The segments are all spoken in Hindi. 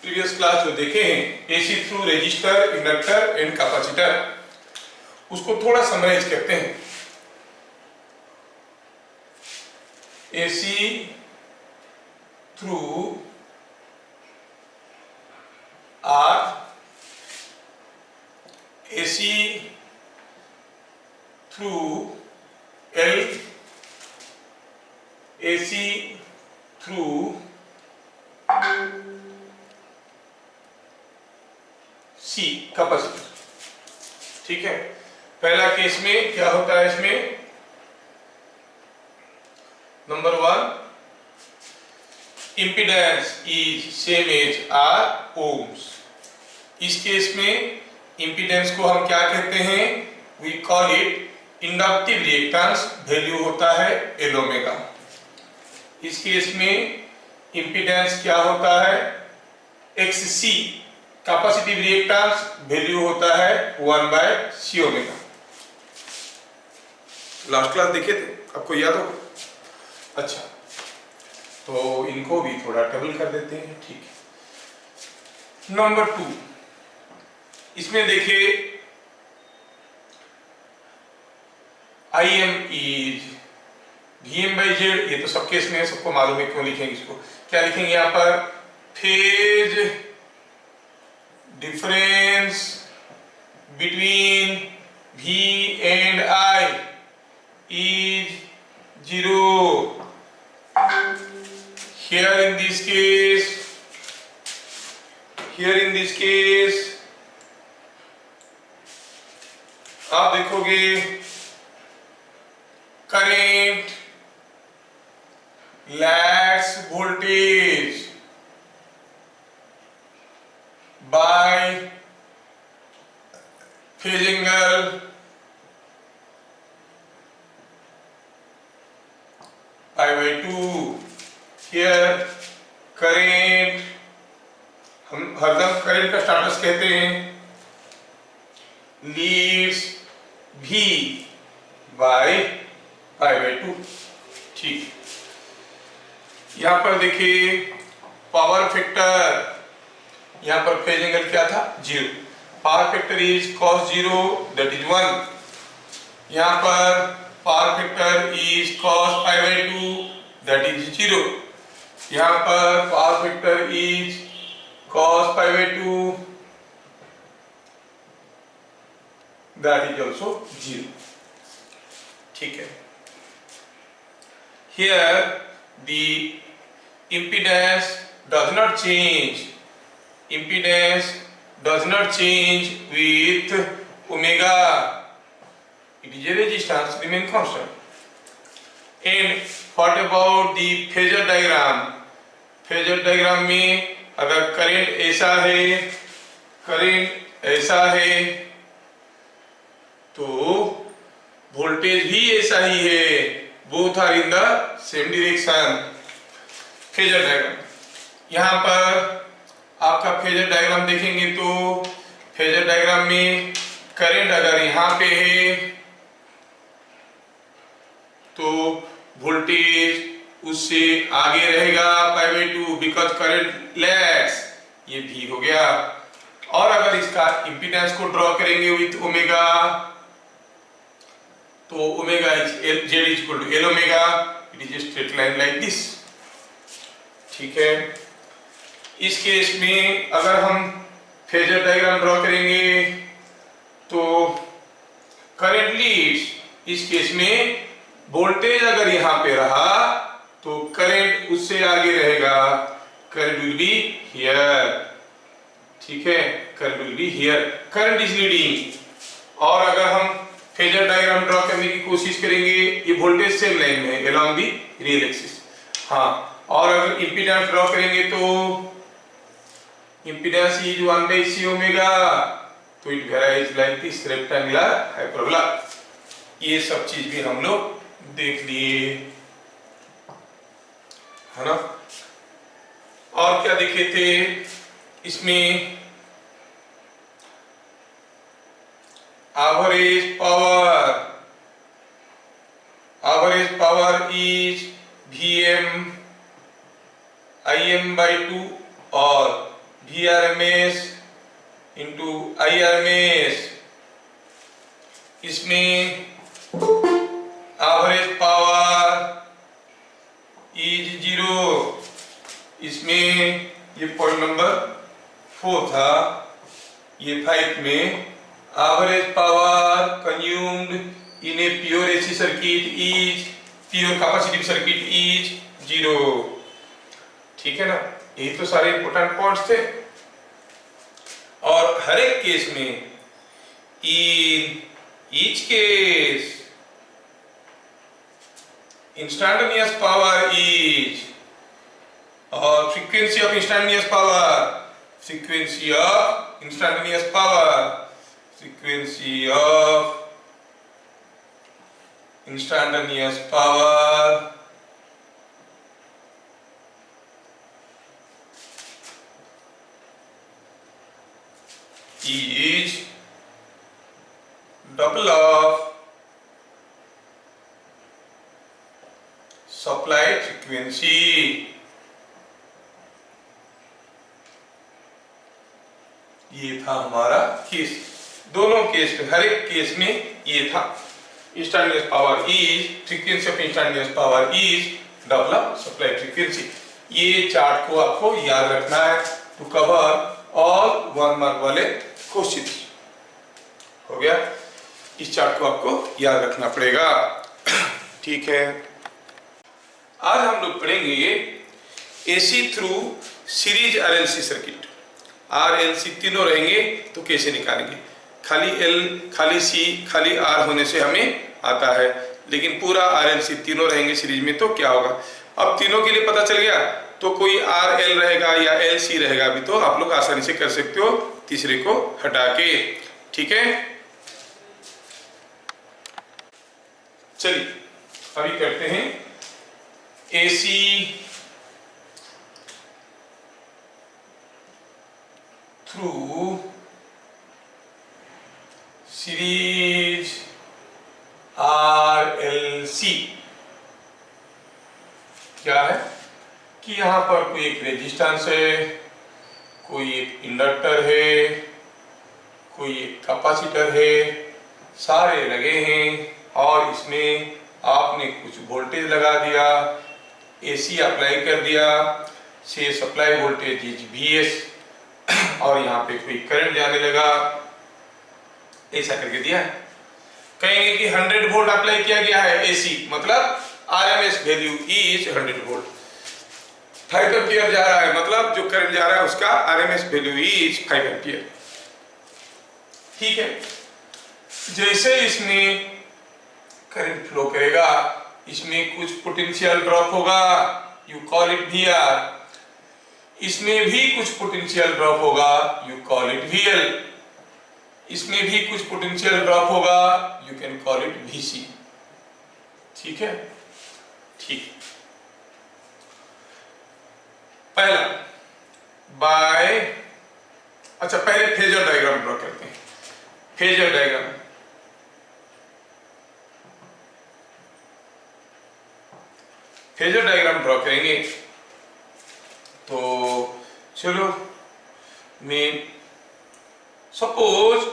प्रीवियस क्लास जो देखे हैं AC through resistor, inductor and capacitor, उसको थोड़ा समराइज करते हैं। AC through R, AC through L, AC through C capacitor. ठीक है, पहला केस में क्या होता है, इसमें number 1 impedance is same as R ohms. इस केस में इम्पीडेंस को हम क्या कहते हैं, we call it inductive reactance, value होता है एल ओमेगा। इस केस में इम्पीडेंस क्या होता है, एक्स सी, कैपेसिटिव रिएक्टेंस वैल्यू होता है 1/c ओमेगा। लास्ट क्लास देखे थे, आपको याद होगा। अच्छा, तो इनको भी थोड़ा टेबल कर देते हैं। ठीक है, नंबर 2, इसमें देखिए आई एम इज Vm/Z, ये तो सब केस में है, सबको मालूम है। क्यों लिखेंगे इसको, क्या लिखेंगे यहाँ पर, phase difference between V and I is 0। Here in this case आप देखोगे current lags voltage by phase angle pi/2। Here current, हम हरदम करंट का स्टेटस कहते हैं, लीड्स V by pi/2। ठीक, यहां पर देखिए पावर फैक्टर, यहां पर फेज एंगल क्या था, 0। Power factor is cos 0, that is 1। यहां पर power factor is cos pi/2, that is 0। यहां पर power factor is cos pi/2, that is also 0। ठीक है, here the impedance does not change, impedance does not change with omega, it is a resistance remain constant। and what about the phasor diagram, phasor diagram में अगर करंट ऐसा है तो वोल्टेज भी ऐसा ही है, both are in the same direction. Phasor diagram, यहाँ पर आपका फेजर डायग्राम देखेंगे तो फेजर डायग्राम में करंट अगर यहाँ पे है तो वोल्टेज उससे आगे रहेगा pi/2, बिकॉज करंट लैग्स, ये भी हो गया। और अगर इसका इंपीडेंस को ड्रॉ करेंगे विथ ओमेगा, तो omega is Z is equal to L omega, it is a straight line like this. ठीक है, इस केस में अगर हम फेजर डायग्राम ड्रॉ करेंगे तो करंट लीड्स, इस केस में वोल्टेज अगर यहाँ पे रहा तो करंट उससे आगे रहेगा, करंट विल बी हियर। ठीक है, current will be here, current is leading. और अगर हम फेजर डायग्राम ड्रॉ करने की कोशिश करेंगे, ये वोल्टेज सेम लाइन में है अलोंग दी रियल एक्सिस। हाँ, और अगर इंपीडेंस ड्रॉ करेंगे तो इंपीडेंस इज 1/c ओमेगा, तो it varies like this rectangular hyperbola. ये सब चीज भी हम लोग देख लिए, है ना। और क्या देखे थे इसमें, average power is Vm Im/2 और VRMS इंटू IRMS, इसमें एवरेज पावर इज 0, इसमें ये पॉइंट नंबर 4 था, ये 5 में average power consumed in a pure AC circuit is, pure capacitive circuit is 0। ठीक है ना, यही तो सारे इंपोर्टेंट पॉइंट्स थे। और हर एक केस में in each case instantaneous power is, और frequency of instantaneous power, frequency of instantaneous power, frequency of instantaneous power is double of supplied frequency। ये था हमारा केस, दोनों केस में, हर एक केस में ये था। Instantaneous power is, frequency of instantaneous power is double of supplied frequency. ये चार्ट को आपको याद रखना है टू कवर ऑल 1 मार्क वाले क्वेश्चन। हो गया, इस चार्ट को आपको याद रखना पड़ेगा। ठीक है, आज हम लोग पढ़ेंगे AC through series RLC circuit. RLC तीनों रहेंगे तो कैसे निकालेंगे, खाली L, खाली C, खाली R होने से हमें आता है, लेकिन पूरा RLC तीनों रहेंगे सीरीज में तो क्या होगा। अब तीनों के लिए पता चल गया तो कोई RL रहेगा या LC रहेगा भी तो आप लोग आसानी से कर सकते हो, तीसरे को हटा के। ठीक है, चलिए अभी करते हैं AC थ्रू सीरीज RLC। क्या है कि यहां पर कोई एक रेजिस्टेंस है, कोई एक इंडक्टर है, कोई एक कैपेसिटर है, सारे लगे हैं और इसमें आपने कुछ वोल्टेज लगा दिया, AC अप्लाई कर दिया, से सप्लाई वोल्टेज इज VS, और यहाँ पे कोई करंट जाने लगा, ऐसा करके दिया है। कहेंगे कि 100 वोल्ट अप्लाई किया गया है AC, मतलब RMS value is 100 volt. 5 ampere जा रहा है, मतलब जो करंट जा रहा है उसका RMS वैल्यू इज 5 एम्पियर। ठीक है, जैसे इसमें करंट फ्लो करेगा, इसमें कुछ पोटेंशियल ड्रॉप होगा, यू कॉल इट VR। इसमें भी कुछ पोटेंशियल ड्रॉप होगा, यू कॉल इट VL। इसमें भी कुछ पोटेंशियल ड्रॉप होगा, you can call it VC। ठीक है, ठीक। पहला बाय, अच्छा पहले फेजर डायग्राम ड्रॉ करते हैं। Phasor diagram, phasor diagram draw करेंगे तो चलो, मैं सपोज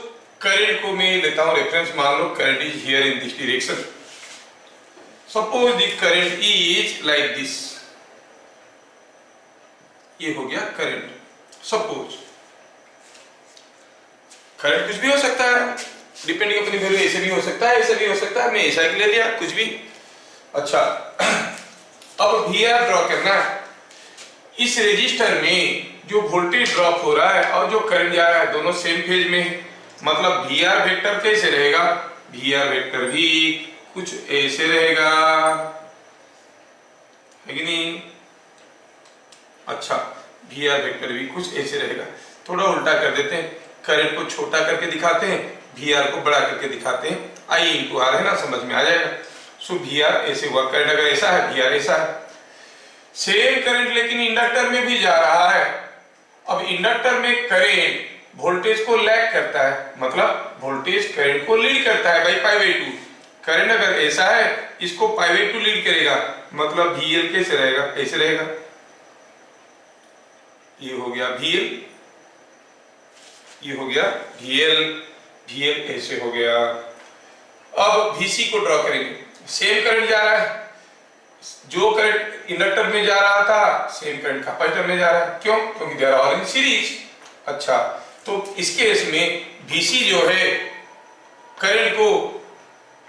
करंट को मैं लेता हूं रेफरेंस, मान लो current is here in this direction. Suppose the current is like this, ये हो गया करंट। सपोज करंट कुछ भी हो सकता है, डिपेंडिंग अपनी वैल्यू, ऐसे भी हो सकता है, ऐसे भी हो सकता है, मैं ऐसा ले लिया, कुछ भी। अच्छा, अब VR ड्रॉ करना है। इस रेजिस्टर में जो वोल्टेज ड्रॉप हो रहा है और जो करंट जा रहा है दोनों सेम फेज में है, मतलब VR वेक्टर कैसे रहेगा, VR वेक्टर भी कुछ ऐसे रहेगा, है कि नहीं। अच्छा, VR वेक्टर भी कुछ ऐसे रहेगा। थोड़ा उल्टा कर देते हैं, करंट को छोटा करके दिखाते हैं, VR को बड़ा करके दिखाते हैं। I इंटू R है ना, समझ में आ जाएगा। सो VR ऐसे हुआ, करंट अगर ऐसा है, VR ऐसा है। सेम करंट लेकिन इंडक्टर में भी जा रहा है। अब इंडक्टर में करंट वोल्टेज को लैग करता है, मतलब वोल्टेज करंट को लीड करता है बाई π/2। करंट अगर ऐसा है, इसको π/2 लीड करेगा, मतलब VL कैसे रहेगा, ऐसे रहेगा। ये हो गया VL, ये हो गया VL, VL ऐसे हो गया। अब VC को ड्रॉ करेंगे, सेम करंट जा रहा है, जो करंट इंडक्टर में जा रहा था सेम करंट कैपेसिटर में जा रहा है। क्यों? क्योंकि they are all in series. अच्छा, तो इस केस में VC जो है करंट को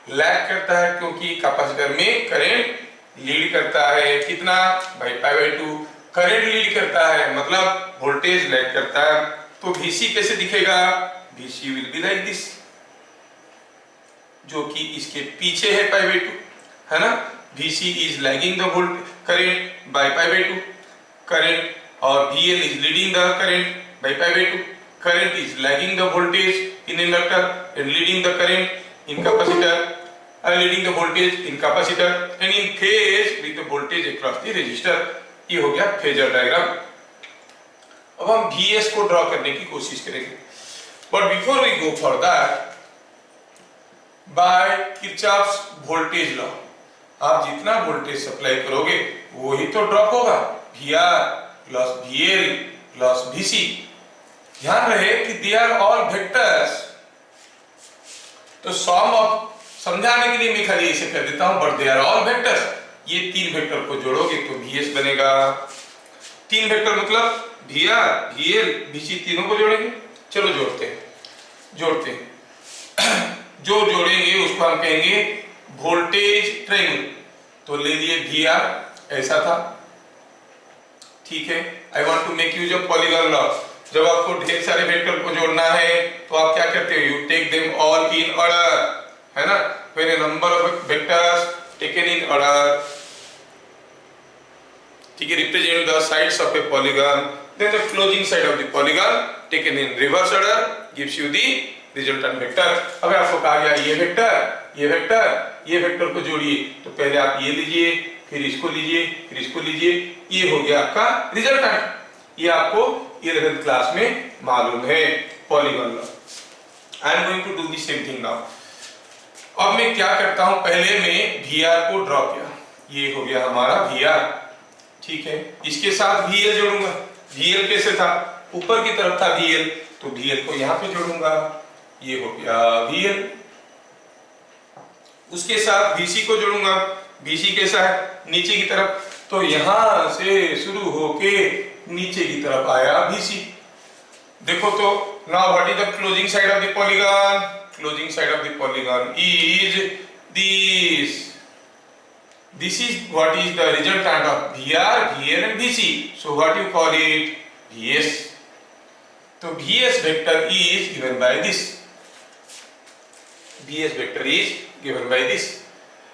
लैग करता है, क्योंकि कैपेसिटर में करंट लीड करता है। कितना? By pi by 2। Current lead करता है मतलब वोल्टेज लैग करता है। तो VC कैसे दिखेगा? VC will be like this, जो कि इसके पीछे है पाई बाई 2, है ना। VC is lagging the current by pi by 2 current, और VL is leading the current by pi by 2 current is lagging the voltage in inductor and leading the current in capacitor, leading the voltage in capacitor and in phase with the voltage across the resistor। ये हो गया फेजर डायग्राम। अब हम VS को ड्रॉ करने की कोशिश करेंगे, but before we go for that, by Kirchhoff's voltage law, आप जितना वोल्टेज सप्लाई करोगे वो ही तो ड्रॉप होगा। VR plus VL plus VC। ध्यान रहे कि दे आर ऑल वेक्टर्स। तो सम ऑफ समझाने के लिए मैं खाली ऐसे कर देता हूं, but they are all vectors. ये तीन वेक्टर को जोड़ोगे तो VS बनेगा। तीन वेक्टर मतलब VR, VL, VC, तीनों को जोड़ेंगे। चलो जोड़ते हैं। जो जोड़ेंगे उसको हम कहेंगे वोल्टेज ट्रायंगल। तो ले लिए VR, ऐसा था, ठीक है। I want to make use of polygon law. जब आपको ढेर सारे वेक्टर को जोड़ना है तो आप क्या करते हो? You take them all in order, है ना। When a number of vectors taken in order, ठीक है, represent the sides of a polygon, then the closing side of the polygon taken in reverse order gives you the resultant vector. अब आपको कहा गया ये वेक्टर, ये वेक्टर, ये वेक्टर को जोड़िए। तो पहले आप ये लीजिए, फिर इसको लीजिए, फिर इसको लीजिए। ये हो गया आपका रिजल्टेंट। ये आपको 11th क्लास में मालूम है, polygon law. I am going to do the same thing now. अब मैं क्या करता हूं, पहले मैं VR को ड्रॉ किया, ये हो गया हमारा VR, ठीक है। इसके साथ VL जोड़ूंगा। VL कैसे था? ऊपर की तरफ था VL, तो VL को यहां पे जोड़ूंगा, ये हो गया VL। उसके साथ VC को जोड़ूंगा। VC कैसा है? नीचे की तरफ, तो यहां से शुरू होके नीचे की तरफ आया VC। देखो तो now what is the closing side of the polygon? Closing side of the polygon is this. This is what is the resultant of VR, VL and VC. So what you call it? VS. So VS vector is given by this. VS vector is given by this.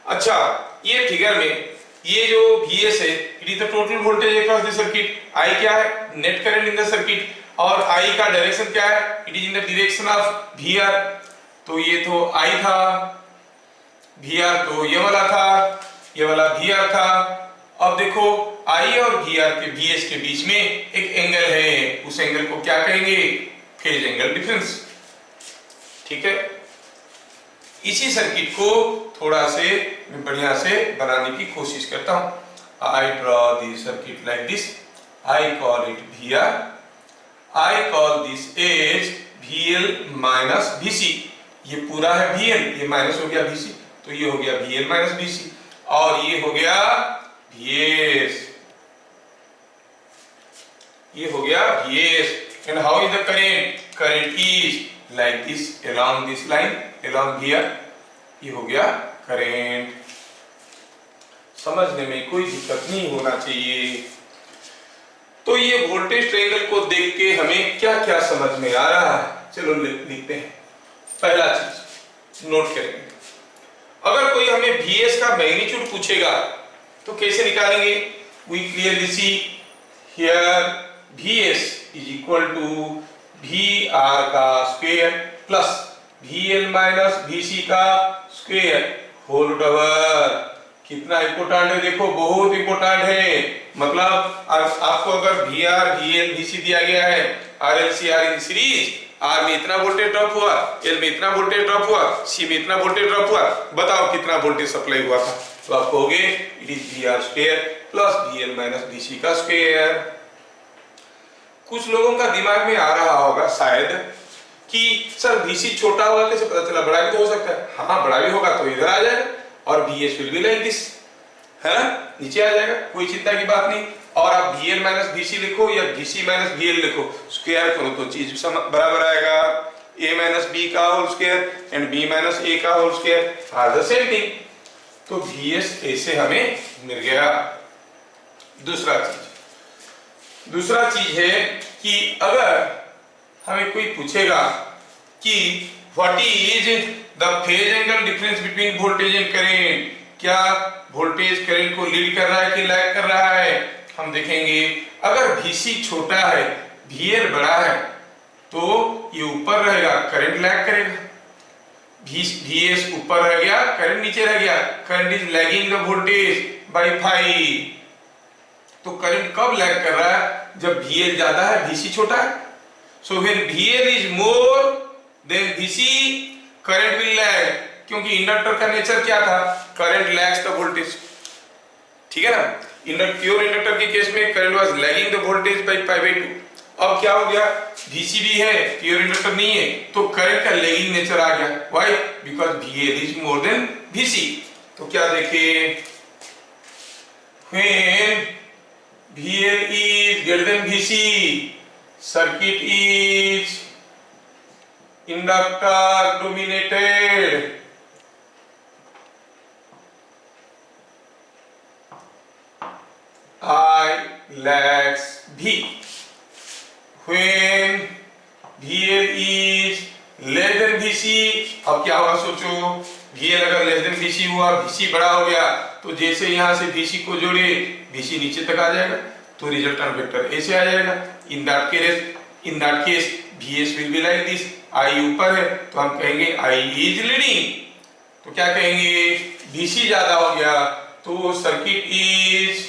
अच्छा, ये फिगर में ये जो VS है, it is the total voltage across the circuit. I क्या है? Net current in the circuit. और I का डायरेक्शन क्या है? It is in the direction of VR. तो ये तो I था, VR तो ये वाला था, ये वाला VR था। अब देखो I और VR के VS के बीच में एक एंगल है, उस एंगल को क्या कहेंगे? फेज एंगल डिफरेंस, ठीक है। इसी सर्किट को थोड़ा से बढ़िया से बनाने की कोशिश करता हूं। I draw the circuit like this. I call it VR. I call this as VL minus VC। ये पूरा है VL, ये माइनस हो गया VC, तो ये हो गया VL minus VC, और ये हो गया VS, ये हो गया VS। And how is the current? Current is like this along this line, along here। ये हो गया करंट। समझने में कोई दिक्कत नहीं होना चाहिए। तो ये वोल्टेज ट्रायंगल को देख के हमें क्या क्या समझ में आ रहा है, चलो लिखते हैं। पहला चीज नोट करेंगे, अगर कोई हमें VS का मैग्नीट्यूड पूछेगा तो कैसे निकालेंगे? We clearly see here VS is equal to VR का square plus VL minus VC का स्क्वायर होल डबल। कितना इंपोर्टेंट है, देखो बहुत इंपोर्टेंट है। मतलब आपको अगर VR, VL, VC दिया गया है, RLC are in series, R में इतना वोल्टेज ड्रॉप हुआ, L में इतना वोल्टेज ड्रॉप हुआ, C में इतना वोल्टेज ड्रॉप हुआ, बताओ कितना वोल्टेज सप्लाई हुआ था? तो आप कहोगे it is VR square plus VL minus VC का स्क्वायर। कुछ लोगों का दिमाग में आ रहा होगा शायद कि सर VC छोटा होगा कैसे पता चला, बड़ा भी तो हो सकता है। हाँ बड़ा भी होगा तो इधर आ जाएगा और VS will be like this, है ना, नीचे आ जाएगा, कोई चिंता की बात नहीं। और आप VL माइनस VC लिखो या VC माइनस VL लिखो, स्क्वायर करो तो चीज बराबर आएगा, A माइनस B का whole square and B minus A का whole square are the same thing. तो VS ऐसे हमें मिल गया। दूसरा चीज है कि अगर हमें कोई पूछेगा कि what is the phase angle difference between voltage and current, क्या वोल्टेज करंट को लीड कर रहा है कि लैग कर रहा है, हम देखेंगे। अगर VC छोटा है VL बड़ा है तो ये ऊपर रहेगा, करंट लैग करेगा। VS ऊपर रह गया, करंट नीचे रह गया, current is lagging the voltage bye 5। तो करंट कब लैग कर रहा है, जब VL ज्यादा है VC छोटा है। So when VL is more then VC current will lag, क्योंकि इंडक्टर का नेचर क्या था, करंट लैग्स द वोल्टेज, ठीक है ना। प्योर इंडक्टर के केस में current was lagging the voltage by pi by 2। अब क्या हो गया, VC भी है प्योर इंडक्टर नहीं है तो करंट का लैगिंग नेचर आ गया। Why, because VL is more then VC। तो क्या देखें, when VL is greater than VC, circuit is inductor dominated, I lags V. When VL is less than VC, अब क्या होगा सोचो, VL अगर less than VC हुआ, VC बड़ा हो गया तो जैसे यहां से VC को जोड़े VC नीचे तक आ जाएगा तो रिजल्टेंट वेक्टर ऐसे आ जाएगा। In that case VS will be like this, I ऊपर है तो हम कहेंगे I इज लीडिंग। तो क्या कहेंगे, VC ज्यादा हो गया तो सर्किट इज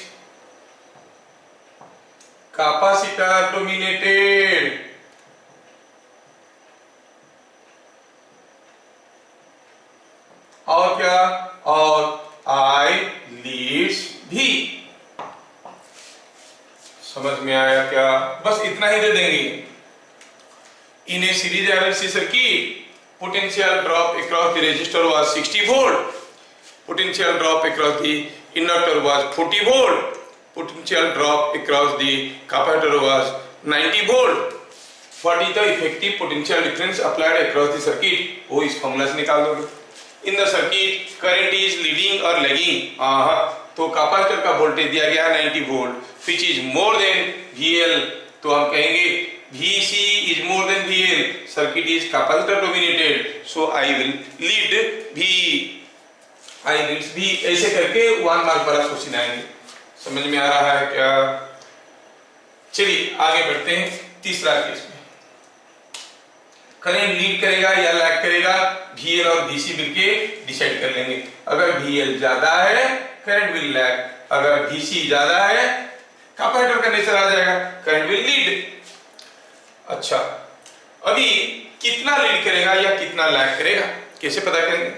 कैपेसिटर डोमिनेटेड, और क्या, और I लीड्स V। समझ में आया क्या, बस इतना ही दे देंगे। In a series RLC circuit potential drop across the resistor was 60 volt, potential drop across the inductor was 40 volt, potential drop across the capacitor was 90 volt. What is the effective potential difference applied across the circuit, वो इस फॉर्मूला से निकाल दोगे। In the circuit current is leading or lagging, तो कैपेसिटर का वोल्टेज दिया गया है 90 volt which is more than VL, तो हम कहेंगे VC is more than VL, circuit is capacitor dominated, so I will lead V, I leads V। ऐसे करके 1 मार्क वाला क्वेश्चन आएंगे। समझ में आ रहा है क्या, चलिए आगे बढ़ते हैं। तीसरा केस में करंट लीड करेगा या लैग करेगा, VL और VC मिलके डिसाइड कर लेंगे। अगर VL ज्यादा है करंट विल लैग, अगर VC ज्यादा है कैपेसिटर का नेचर आ जाएगा, करंट विल लीड। अच्छा, अभी कितना लीड करेगा या कितना लैग करेगा कैसे पता करेंगे,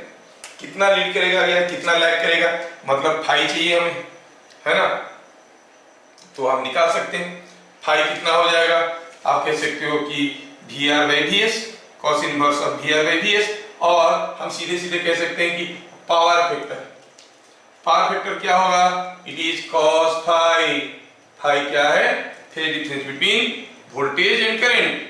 कितना लीड करेगा या कितना लैग करेगा, मतलब फाई चाहिए हमें, है ना। तो आप निकाल सकते हैं फाई कितना हो जाएगा, आप कह सकते हो कि VR by VS, cos inverse of VR by VS, और हम सीधे सीधे कह सकते हैं कि पावर फैक्टर, पावर फैक्टर क्या होगा, it is cos phi. Phi क्या है, phase difference between voltage and current,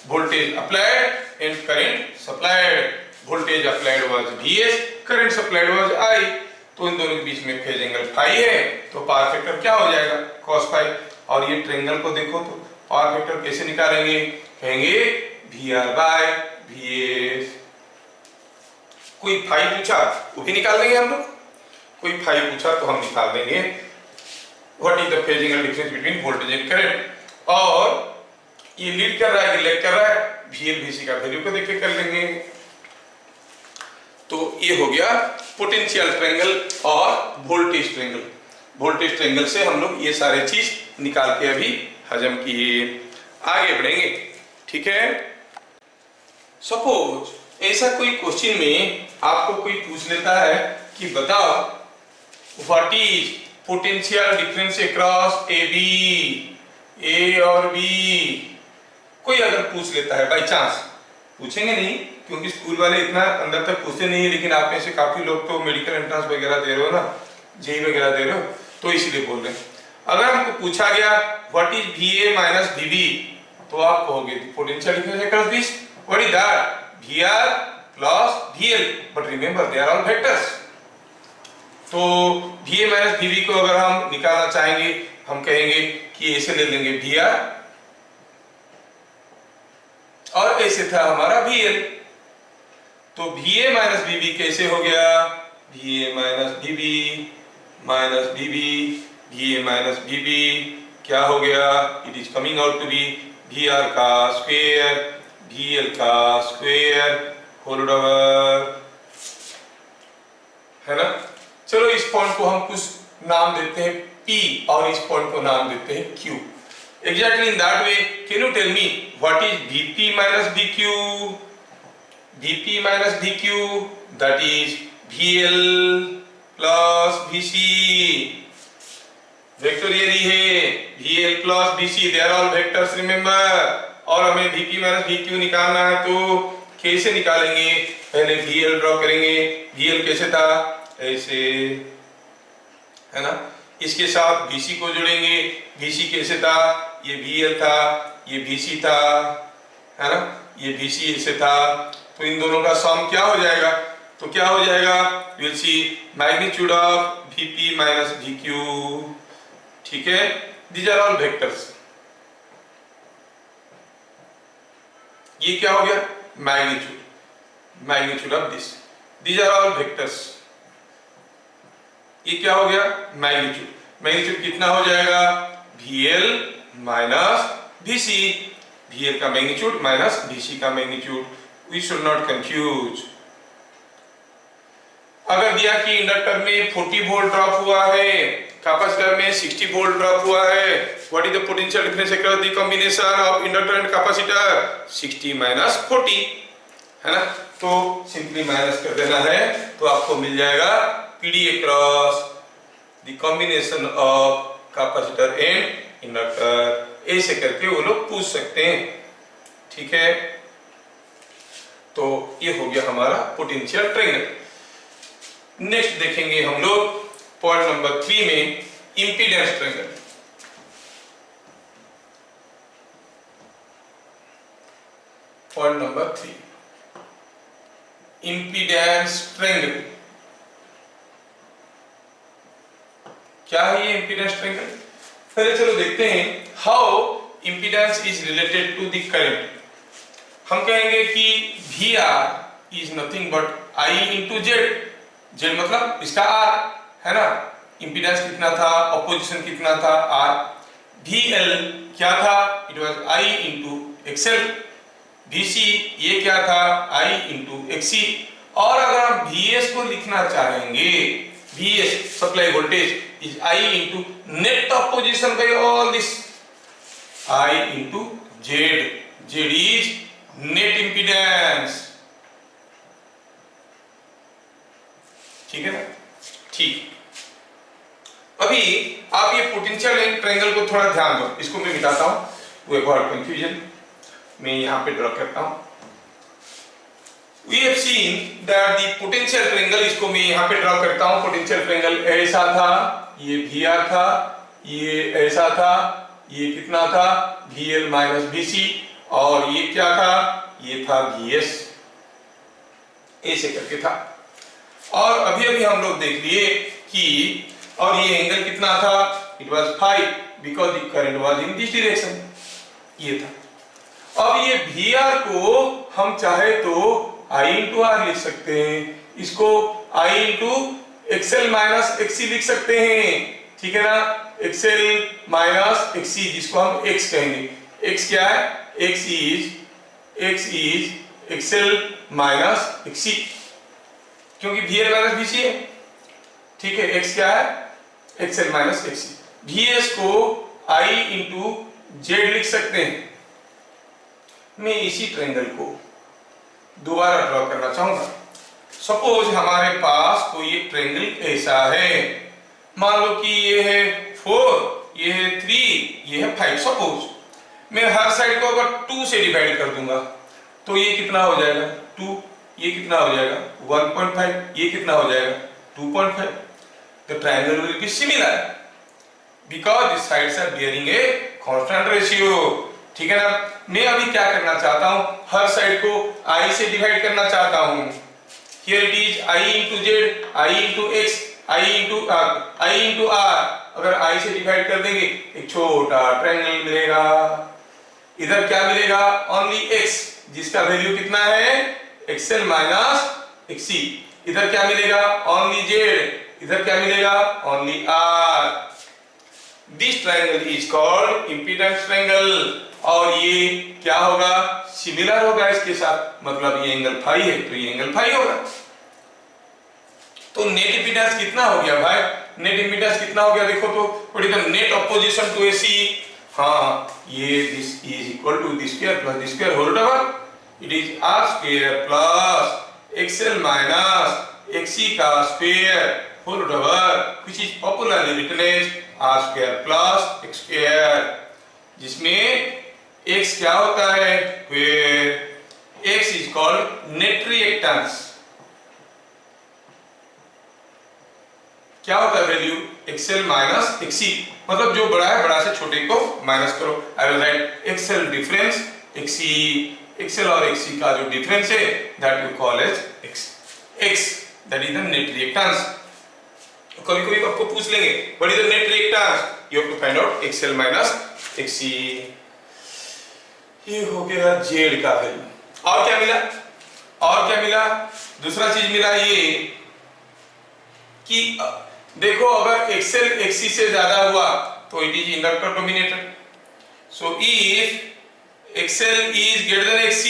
voltage applied and current supplied, voltage applied was VS, current supplied was I, तो इन दोनों के बीच में फेज एंगल फाई है, तो पावर फैक्टर क्या हो जाएगा, cos फाई। और ये ट्रायंगल को देखो तो पावर फैक्टर कैसे निकालेंगे, कहेंगे VR by VS। कोई फाई पूछा वो भी निकाल देंगे हम लोग, कोई फाई पूछा तो हम निकाल देंगे what is the phase angle difference between voltage and current. और ये लीड कर रहा है कि लैग कर रहा है, VL VC का वैल्यू को देख के कर लेंगे। तो ये हो गया पोटेंशियल ट्रायंगल और वोल्टेज ट्रायंगल। वोल्टेज ट्रायंगल से हम लोग ये सारे चीज निकाल के अभी हजम किए, आगे बढ़ेंगे, ठीक है। सपोज ऐसा कोई क्वेश्चन में आपको कोई पूछ लेता है कि बताओ what is potential difference across A और B, कोई अगर पूछ लेता है बाय चांस, पूछेंगे नहीं क्योंकि स्कूल वाले इतना अंदर तक पूछते नहीं है, लेकिन आप में से काफी लोग तो मेडिकल एंट्रेंस वगैरह दे रहे हो ना, जेई वगैरह दे रहे हो, तो इसलिए बोल रहे हैं। अगर हमको पूछा गया what is VA minus VB, तो आप कहोगे potential difference across this, what is that, VR plus VL, but remember they are all vectors. तो VA माइनस VB को अगर हम निकालना चाहेंगे, हम कहेंगे कि ऐसे ले लेंगे VR और ऐसे था हमारा VL, तो VA माइनस VB कैसे हो गया, VA minus VB minus VB, VA minus VB क्या हो गया, it is coming out to be VR का स्क्वायर VL का स्क्वायर होल ओवर, है ना। चलो इस पॉइंट को हम कुछ नाम देते हैं P और इस पॉइंट को नाम देते हैं Q। Exactly in that way, can you tell me what is VP minus VQ? VP minus VQ, that is VL plus VC। Vectorial ही है, VL plus VC, they are all vectors remember। और हमें VP minus VQ निकालना है, तो कैसे निकालेंगे, पहले VL ड्रॉ करेंगे। VL कैसे था, ऐसे, है ना। इसके साथ VC को जोड़ेंगे, VC कैसे था, ये VL था, ये VC था, है ना, ये VC ऐसे था, तो इन दोनों का सम क्या हो जाएगा, तो क्या हो जाएगा, you will see magnitude of VP minus VQ, ठीक है। दीज आर ऑल वेक्टर्स, ये क्या हो गया, magnitude of this, these are all vectors, ये क्या हो गया, मैग्नीट्यूड कितना हो जाएगा, VL माइनस VC, VL का मैग्नीट्यूड माइनस VC का magnitude, we should not confuse. अगर दिया कि इंडक्टर में 40 वोल्ट ड्रॉप हुआ है, कैपेसिटर में 60 वोल्ट ड्रॉप हुआ है, what is the potential difference across the combination of inductor and capacitor, 60 minus 40, है ना। तो सिंपली माइनस कर देना है, तो आपको मिल जाएगा PD across the combination of capacitor and inductor। ऐसे करके वो लोग पूछ सकते हैं, ठीक है। तो ये हो गया हमारा पोटेंशियल ट्रायंगल। नेक्स्ट देखेंगे हम लोग पॉइंट नंबर 3 में impedance triangle. Point number 3 impedance triangle. क्या है ये इंपीडेंस ट्रायंगल, पहले चलो देखते हैं how impedance is related to the current. हम कहेंगे कि VR is nothing but I into Z मतलब इसका R, है ना। इंपीडेंस कितना था, ऑपोजिशन कितना था, R। VL क्या था, it was I into XL। VC ये क्या था, I इंटू XC। और अगर हम VS को लिखना चाहेंगे, VS supply voltage is I into net opposition by all this, I into Z, Z is net impedance, ठीक है ना। ठीक, अभी आप ये पोटेंशियल ट्रायंगल को थोड़ा ध्यान दो, इसको मैं मिटाता हूं, वो एक और कंफ्यूजन मैं यहाँ पे ड्रॉ करता हूं। We have seen that the potential triangle, इसको मैं यहाँ पे ड्रॉ करता हूँ। पोटेंशियल ट्रायंगल ऐसा था, ये VR था, ये ऐसा था, ये कितना था, VL माइनस VC, और ये क्या था, ये था VS, ऐसे करके था। और अभी अभी हम लोग देख लिए कि, और ये एंगल कितना था, it was phi because the current was in this direction, ये था। अब ये VR को हम चाहे तो I इंटू R लिख सकते हैं, इसको I into XL minus XC लिख सकते हैं, ठीक है ना। XL माइनस XC, जिसको हम X कहेंगे। X क्या है, X is XL minus XC, क्योंकि VL माइनस VC है, ठीक है। X क्या है, XL माइनस XC। VS को I इंटू Z लिख सकते हैं। मैं इसी ट्रायंगल को दोबारा ड्रॉ करना चाहूंगा। सपोज हमारे पास कोई एक ट्रायंगल ऐसा है, मान लो कि ये है 4, ये है 3, ये है 5। सपोज मैं हर साइड को अगर 2 से डिवाइड कर दूंगा तो ये कितना हो जाएगा 2, ये कितना हो जाएगा 1.5, ये कितना हो जाएगा 2.5। The triangle will be similar because this sides are bearing a constant ratio. ठीक है ना। मैं अभी क्या करना चाहता हूं, हर साइड को i से डिवाइड करना चाहता हूं। Here it is i into z, i into x, i into r। अगर i से डिवाइड कर देंगे एक छोटा ट्रायंगल मिलेगा। इधर क्या मिलेगा, ओनली x, जिसका वैल्यू कितना है xl माइनस xc। इधर क्या मिलेगा, ओनली z। इधर क्या मिलेगा, only r। This triangle is called impedance triangle. और ये क्या होगा, सिमिलर होगा इसके साथ, मतलब ये एंगल फाई है तो ये एंगल फाई होगा। तो नेट इम्पीडेंस कितना हो गया भाई, नेट इम्पीडेंस कितना हो गया देखो तो, what is the net opposition to AC। हाँ, ये this is equal to this square plus this square whole over. It is r square plus xl minus xc का square whole over, which is popularly written as r square plus x square, जिसमें x क्या होता है, where x is called net reactance। क्या होता है वैल्यू xl माइनस xc, मतलब जो बड़ा है बड़ा से छोटे को माइनस करो। I will write xl difference xc, xl और xc का जो डिफरेंस है that you call as x that is the net reactance. कभी कभी आपको पूछ लेंगे what is the net reactance, you have to find out xl minus xc। ये हो गया z का वैल्यू। और क्या मिला, और क्या मिला, दूसरा चीज मिला ये कि देखो अगर xl xc से ज्यादा हुआ तो it is inductor dominated. So if xl is greater than xc,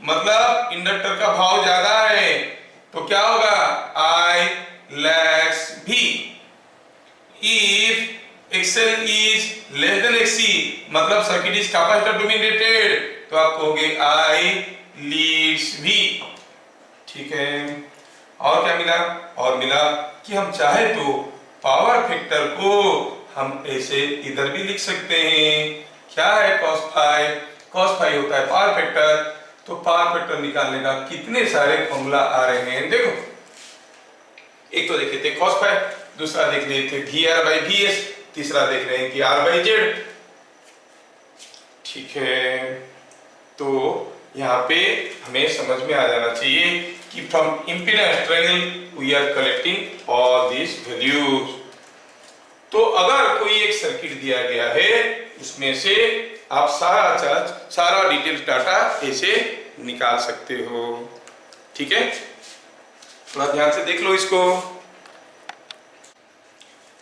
मतलब इंडक्टर का भाव ज्यादा है, तो क्या होगा I lacks V। if xl is less than xc, मतलब सर्किट इज कैपेसिटर डोमिनेटेड, तो आप कहोगे I leads V। ठीक है। और क्या मिला, और मिला कि हम चाहे तो पावर फैक्टर को हम ऐसे इधर भी लिख सकते हैं। क्या है cos फाई, cos फाई होता है पावर फैक्टर। तो पावर फैक्टर निकालने का कितने सारे फॉर्मूला आ रहे हैं देखो। एक तो देख लेते हैं cos फाई, दूसरा देख लेते हैं VR/VS, तीसरा देख रहे हैं कि R/Z। ठीक है, तो यहाँ पे हमें समझ में आ जाना चाहिए कि from impedance triangle we are collecting all this values. तो अगर कोई एक सर्किट दिया गया है, उसमें से आप सारा डिटेल्स डाटा ऐसे निकाल सकते हो। ठीक है, थोड़ा ध्यान से देख लो इसको।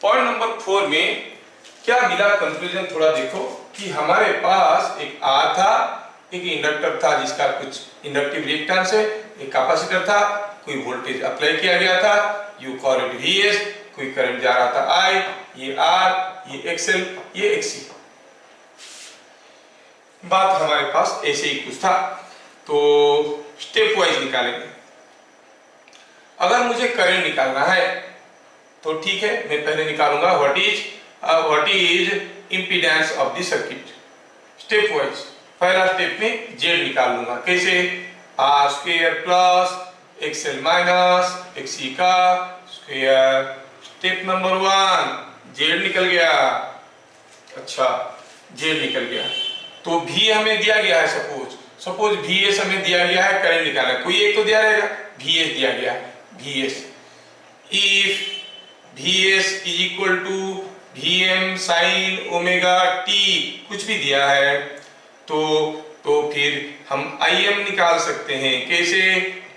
पॉइंट नंबर 4 में क्या मिला कंक्लूजन, थोड़ा देखो कि हमारे पास एक R था, एक इंडक्टर था जिसका कुछ इंडक्टिव रिएक्टेंस है, एक कैपेसिटर था, कोई वोल्टेज अप्लाई किया गया था, यू कॉल इट VS, कोई करंट जा रहा था I, ये R, ये XL, ये XC। बात हमारे पास ऐसे ही कुछ था। तो स्टेप वाइज निकालेंगे। अगर मुझे करंट निकालना है तो ठीक है, मैं पहले निकालूंगा what is impedance of the circuit. Step wise पहला स्टेप में Z निकाल लूंगा। कैसे, R square plus XL minus XC का स्क्वायर। स्टेप नंबर 1 Z निकल गया। अच्छा, Z निकल गया तो V हमें दिया गया है, सपोज VS हमें दिया गया है, करंट निकालना है, कोई एक तो दिया रहेगा, VS दिया गया है, VS। If VS is equal to VM sine omega t, कुछ भी दिया है तो फिर हम IM निकाल सकते हैं। कैसे,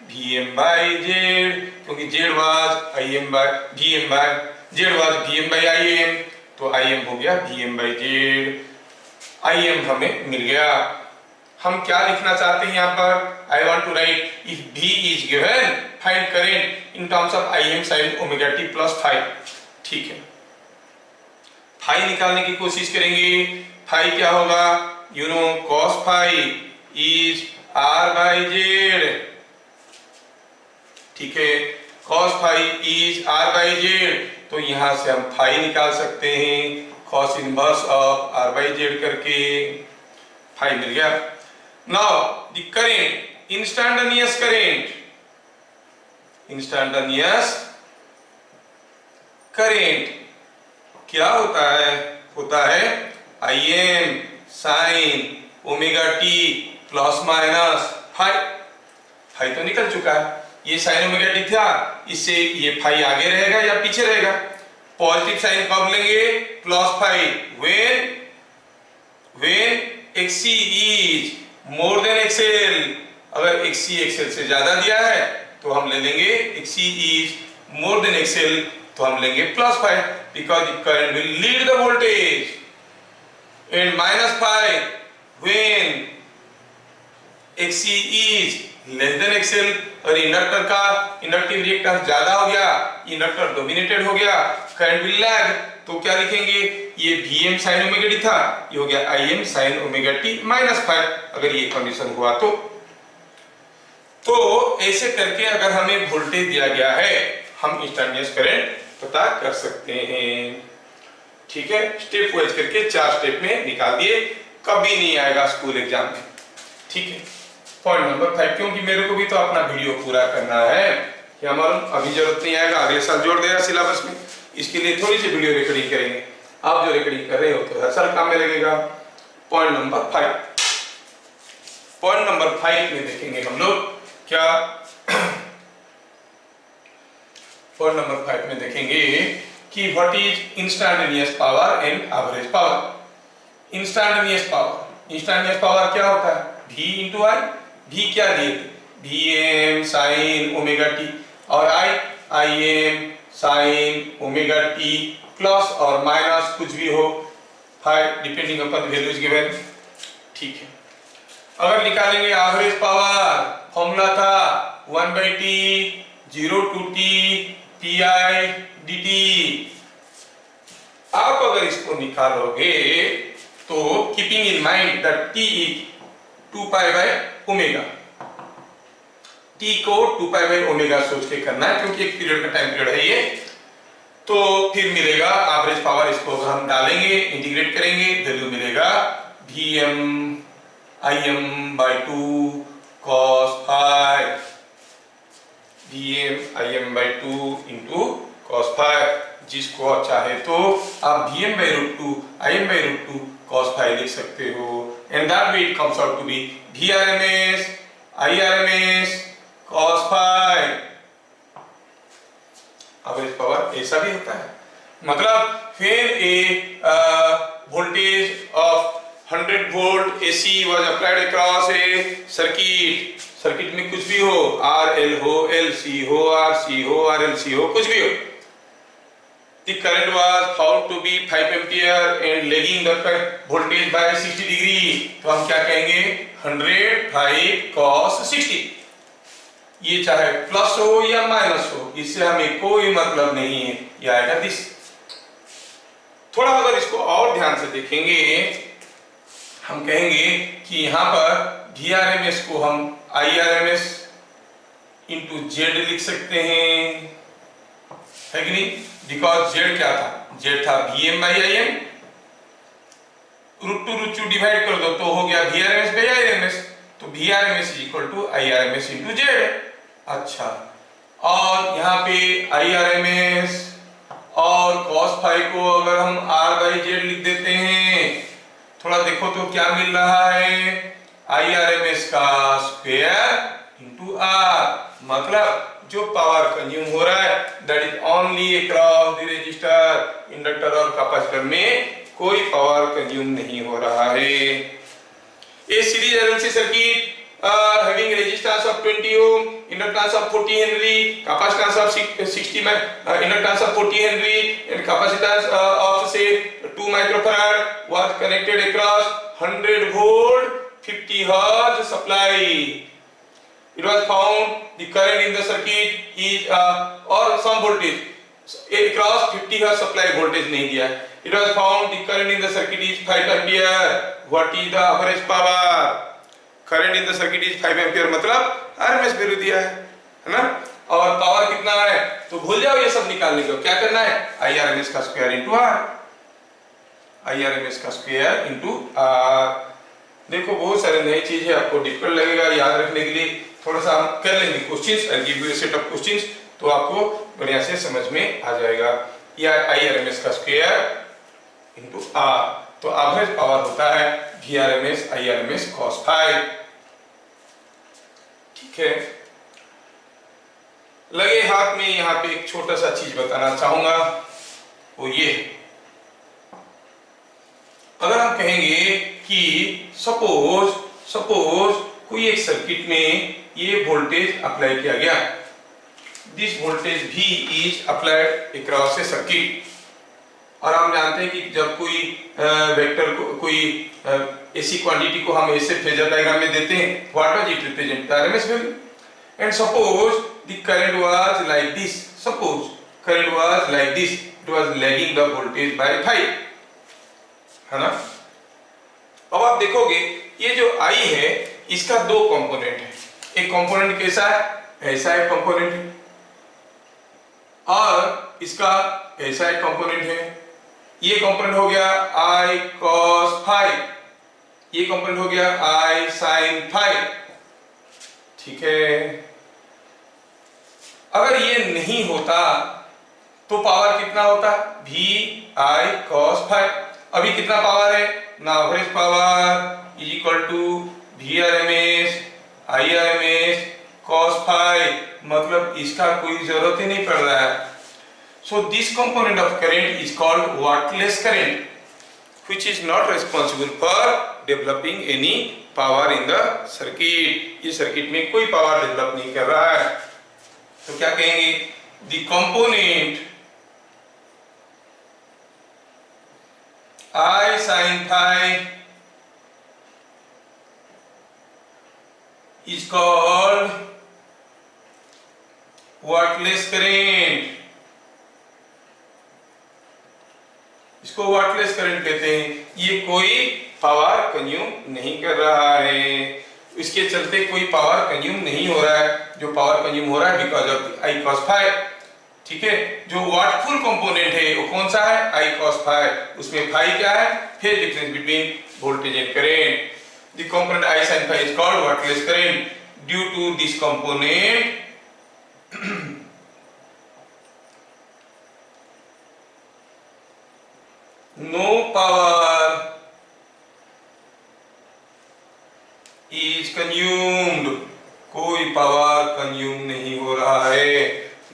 VM/Z, क्योंकि Z वाज VM/IM, तो IM हो गया VM/Z। IM हमें मिल गया। हम क्या लिखना चाहते हैं यहाँ पर, I want to write if V is given find current in terms of IM sin omega t plus phi. ठीक है, फाई निकालने की कोशिश करेंगे। फाई क्या होगा, you know cos phi is R/Z। ठीक है, cos फाई इज R/Z, तो यहां से हम फाई निकाल सकते हैं cos इनवर्स ऑफ R/Z करके। फाई मिल गया। Now the current, instantaneous current, instantaneous current क्या होता है? होता है Im sin omega t plus minus phi. Phi तो निकल चुका है, ये साइन ओमेगा टी था, इससे ये फाई आगे रहेगा या पीछे रहेगा? पॉजिटिव साइन कब लेंगे? Plus phi when XC is more than XL। अगर XC XL से ज्यादा दिया है तो हम ले लेंगे XC is more than XL, तो हम लेंगे plus phi, because the current will lead the voltage. And minus phi when XC is less than XL। और इंडक्टर का इंडक्टिव रिएक्टेंस ज्यादा हो गया, इंडक्टर डोमिनेटेड हो गया, करंट विल लैग, तो क्या लिखेंगे? ये Vm sin ओमेगा टी था, ये हो गया Im sin omega t minus phi, अगर ये कंडीशन हुआ तो ऐसे करके अगर हमें वोल्टेज दिया गया है, हम इंस्टेंटेनियस करंट पता कर सकते हैं। ठीक है, स्टेप वाइज करके 4 स्टेप में निकाल दिए, कभी नहीं आएगा स्कूल एग्जाम में। ठीक है, पॉइंट नंबर 5, क्योंकि मेरे को भी तो अपना वीडियो पूरा करना है, क्या मालूम अभी जरूरत नहीं आएगा, अगले साल जोड़ देगा सिलेबस में, इसके लिए थोड़ी सी वीडियो रिकॉर्डिंग करेंगे। आप जो रिकॉर्डिंग कर रहे हो तो हर साल काम में लगेगा। पॉइंट नंबर 5, पॉइंट नंबर 5 में देखेंगे हम लोग क्या, पॉइंट नंबर 5 में देखेंगे कि what is instantaneous power and average power. Instantaneous power क्या होता है? V into I। V क्या दिए थे? Vm sin ओमेगा टी, और I Im sin omega t plus और माइनस कुछ भी हो, डिपेंडिंग अपॉन वैल्यूज गिवन। ठीक है, अगर निकालेंगे एवरेज पावर, फॉर्मूला था 1/T 0 to T Pi dt। आप अगर इसको निकालोगे तो keeping in mind that T is 2 pi by omega, T को 2 पाई बाय ओमेगा सोच के करना है, क्योंकि एक पीरियड का टाइम पीरियड है ये। तो फिर मिलेगा एवरेज पावर, इसको हम डालेंगे, इंटीग्रेट करेंगे, वैल्यू मिलेगा Vm Im/2 cos phi, Vm Im/2 into cos phi, जिसको आप चाहे तो आप Vm/√2 Im/√2 cos phi लिख सकते हो, and that way it comes out to be Vrms Irms cos phi। Average power ऐसा भी होता है, मतलब when a voltage of 100 volt AC was applied across a circuit, circuit में कुछ भी हो, RL हो, LC हो, RC हो, RLC हो, कुछ भी हो, the current was found to be 5 ampere and lagging the voltage by 60 degree, तो हम क्या कहेंगे? 100 5 cos 60। ये चाहे प्लस हो या माइनस हो, इससे हमें कोई मतलब नहीं है, ये आएगा दिस। थोड़ा अगर इसको और ध्यान से देखेंगे, हम कहेंगे कि यहाँ पर Vrms को हम Irms इंटू Z लिख सकते हैं, है कि नहीं? बिकॉज Z क्या था? Z था Vm/Im, √2 डिवाइड कर दो तो हो गया Vrms/Irms, तो Vrms is equal to Irms into Z। अच्छा, और यहाँ पे Irms और cos phi को अगर हम R/Z लिख देते हैं, थोड़ा देखो तो क्या मिल रहा है? Irms का स्क्वायर इंटू R, मतलब जो पावर कंज्यूम हो रहा है that is only across the resistor, inductor और कैपेसिटर में कोई पावर कंज्यूम नहीं हो रहा है। A series RLC circuit having resistance of 20 ohm, inductance of 40 henry, capacitance of 60 inductance of 40 henry and capacitance of say 2 microfarad was connected across 100 volt 50 hertz supply. It was found the current in the circuit is or some voltage across 50 hertz supply voltage नहीं दिया है। It was found the current in the circuit is 5 ampere. What is the average power? Current in the circuit is 5 ampere, मतलब आरएमएस वैल्यू दिया है ना, और पावर कितना है तो भूल जाओ, ये सब निकालने को क्या करना है? Irms का स्क्वायर इंटू R, Irms का स्क्वायर इंटू R। देखो बहुत सारे नई चीज है, आपको डिफिकल्ट लगेगा याद रखने के लिए, थोड़ा सा हम कर लेंगे questions, I give you a set of questions, तो आपको बढ़िया से समझ में आ जाएगा। या IRMS का स्क्वायर इनटू आर, तो एवरेज पावर होता है VRMS IRMS cos फाई। ठीक है, लगे हाथ में यहाँ पे एक छोटा सा चीज बताना चाहूंगा, वो ये अगर हम कहेंगे कि सपोज कोई एक सर्किट में ये वोल्टेज अप्लाई किया गया, this voltage V is applied across A circuit, और हम जानते हैं कि जब कोई वेक्टर को कोई ऐसी क्वांटिटी को हम ऐसे फेजर डायग्राम में देते हैं, what does it represent? The RMS value. And suppose the current was like this, suppose current was like this, it was lagging the voltage bye 5, है ना। अब आप देखोगे ये जो I है इसका दो कंपोनेंट है, एक कंपोनेंट कैसा है, ऐसा एक कंपोनेंट है, और इसका ऐसा एक कंपोनेंट है। ये कंपोनेंट हो गया I cos फाई, ये कंपोनेंट हो गया I sin फाई। ठीक है, अगर ये नहीं होता तो पावर कितना होता? VI cos phi. अभी कितना पावर है ना, average power is equal to VRMS IRMS cos phi, मतलब इसका कोई जरूरत ही नहीं पड़ रहा है। So this component of current is called wattless current, which is not responsible for developing any power in the circuit। इस सर्किट में कोई पावर डेवलप नहीं कर रहा है, तो क्या कहेंगे? The component I sin phi is called wattless current। इसको वाटलेस करंट कहते हैं। ये कोई पावर कंज्यूम नहीं कर रहा है, इसके चलते कोई पावर कंज्यूम नहीं हो रहा है। जो पावर कंज्यूम हो रहा है because of I cos phi. ठीक है, जो वाटफुल कंपोनेंट है वो कौन सा है? I cos phi. उसमें फाई क्या है? Phase difference between voltage and current. The component I sin phi is called wattless current due to this component no power is consumed, कोई पावर कंज्यूम नहीं हो रहा है।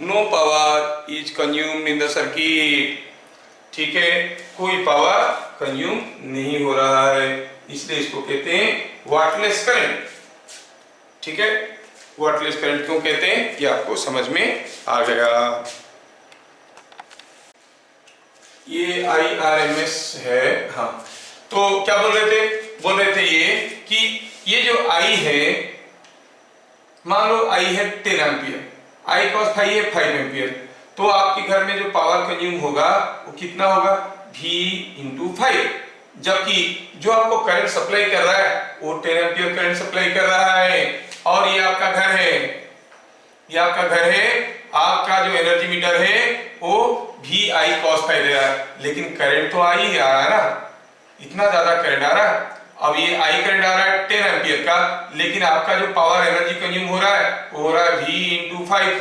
No power is consumed in the circuit. ठीक है, कोई पावर कंज्यूम नहीं हो रहा है, इसलिए इसको कहते हैं वाटलेस करंट। ठीक है, वाटलेस करंट क्यों कहते हैं ये आपको समझ में आ गया। ये IRMS है। हाँ, तो क्या बोल रहे थे ये कि ये जो I है, मान लो I है 10 एम्पियर, I cos फाई है 5 एम्पियर, तो आपके घर में जो पावर कंज्यूम होगा वो कितना होगा? V into 5। जबकि जो आपको करंट सप्लाई कर रहा है वो 10 एम्पियर करंट सप्लाई कर रहा है, और ये आपका घर है, ये आपका घर है, आपका जो एनर्जी मीटर है वो VI cos फाई दे रहा है, लेकिन करंट तो I ही आ रहा है ना, इतना ज्यादा करंट आ रहा है। अब ये I करंट आ रहा है 10 एम्पियर का, लेकिन आपका जो पावर एनर्जी कंज्यूम हो रहा है वो हो रहा है V इंटू 5,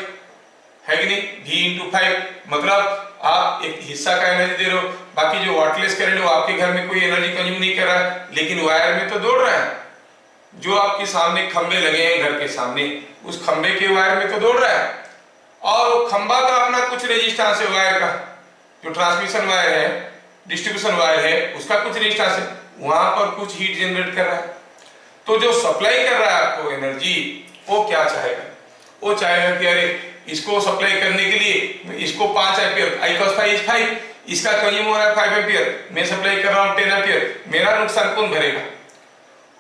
है कि नहीं? V इंटू 5 मतलब आप एक हिस्सा का एनर्जी दे रहे हो, बाकी जो वाटलेस करंट है वो आपके घर में कोई एनर्जी कंज्यूम नहीं कर रहा है, लेकिन वायर में तो दौड़ रहा है। जो आपके सामने खंबे लगे हैं घर के सामने, उस खंबे के वायर में तो दौड़ रहा है, और वो खंबा का अपना कुछ रेजिस्टेंस है वायर का, जो ट्रांसमिशन वायर है, डिस्ट्रीब्यूशन वायर है, उसका कुछ रेजिस्टेंस है, वहां पर कुछ हीट जनरेट कर रहा है। तो जो सप्लाई कर रहा है आपको एनर्जी, वो क्या चाहेगा? वो चाहेगा कि अरे इसको सप्लाई करने के लिए इसको 5 ampere, I cos phi is 5, इसका कंज्यूम हो रहा है 5 एम्पियर, मैं सप्लाई कर रहा हूं 10 एम्पियर, मेरा नुकसान कौन भरेगा?